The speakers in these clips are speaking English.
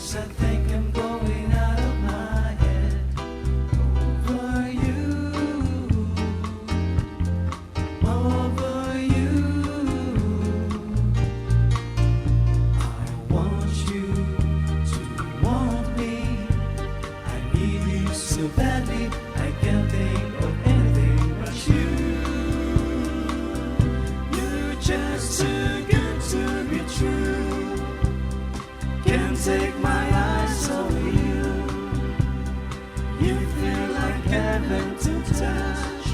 Yes, I think I'm going out of my head over you, over you. I want you to want me. I need you so badly, I can't think of anything but you. You're just too good to be true. Can't take my eyes off you. You feel like heaven to touch.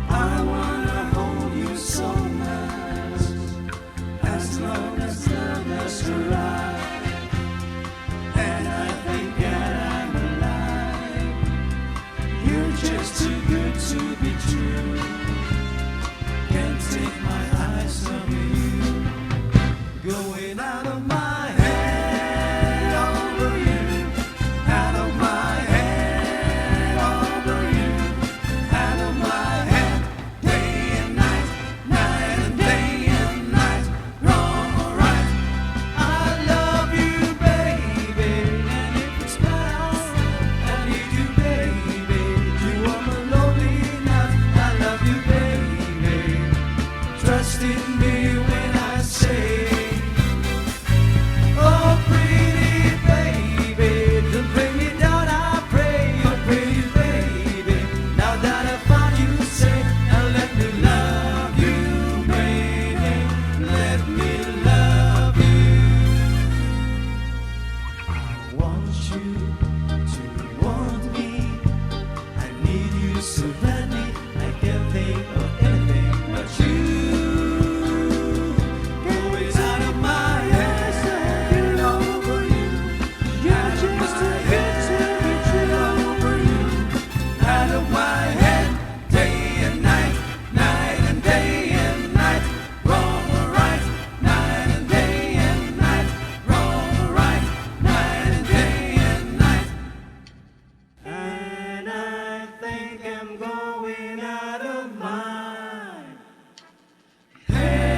I wanna hold you so much. As long as love is right, and I think that I'm alive. You're just too good to be true. Can't take my eyes off you. Going out of my head over you, out of my head over you, out of my head, day and night, night and day and night, wrong or right. I love you, baby, and if it's not, I need you, baby. You are my lonely night. I love you, baby. Trust in me when I say, oh, pretty baby, don't bring me down, I pray. Oh, pretty baby, now that I found you, say, now let me love you, baby. Let me love you. I want you to want me. I need you so badly, I can't think of anything but you. Going out of my head over you. You're just too good to be true. Over you. Out of my head, day and night, night and day and night, wrong or right, night and day and night, wrong or right, night and day and night. And I think I'm going out of my head.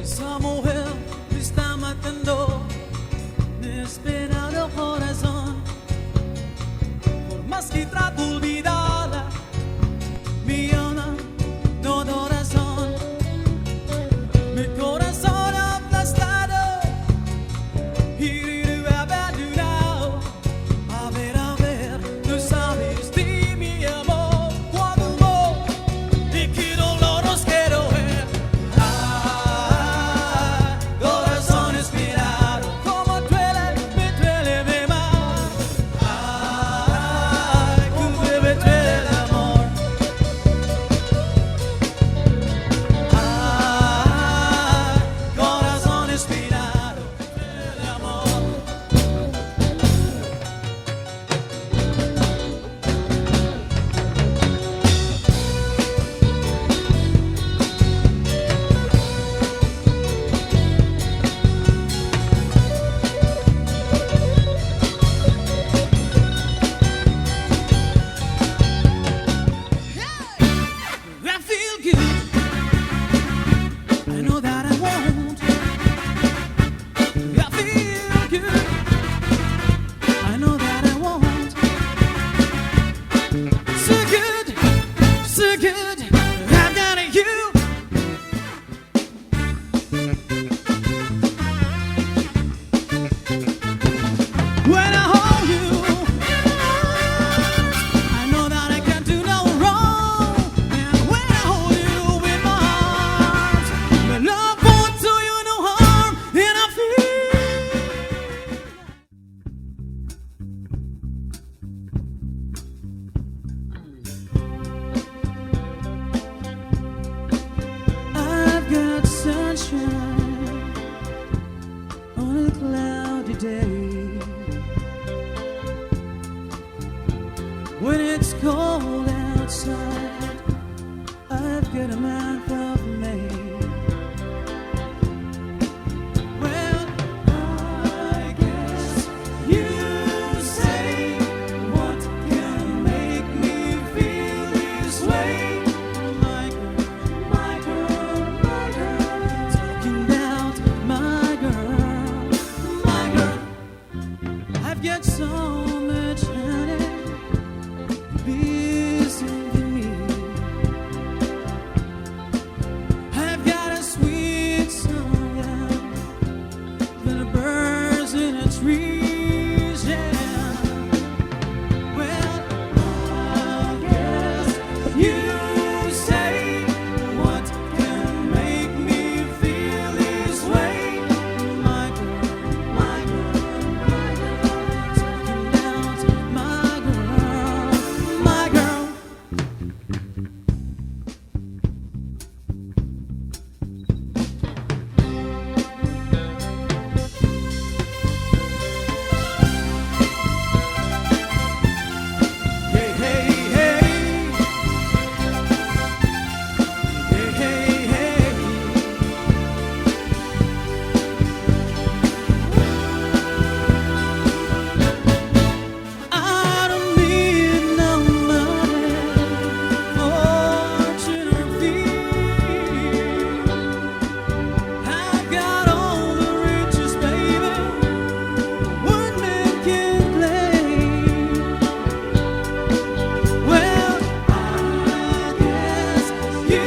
Esa mujer me está matando, me espera el corazón. Por más que trato de olvidarla, mi alma no da razón. Mi corazón aplastado y abandonado. A ver, tú sabes de mi amor, cuánto amor y qué dolor os quiero ver. Ay, corazón inspirado, como duele más. Ay, cómo me duele el amor. Ay, corazón inspirado, duele amor. I feel good. I know that I won't. I feel good. I know that I won't. So good, so good. I've got you. When I hold you, I know that I can't do no wrong. And when I hold you in my arms, my love won't do you no harm. And I feel I've got sunshine on a cloudy day. When it's cold outside, I in the month of May. Well, I guess you say, what can make me feel this way? My girl, talking about my girl. I've got so much honey busy with me. I've got a sweet song, yeah, for the birds in the trees, yeah. Well, I guess you say, what can make me feel this way? My girl, talking about my girl. Hey, hey, hey. Hey, hey, hey. I don't need no money, fortune or fame. I've got all the riches, baby, one man can claim. Well, I guess you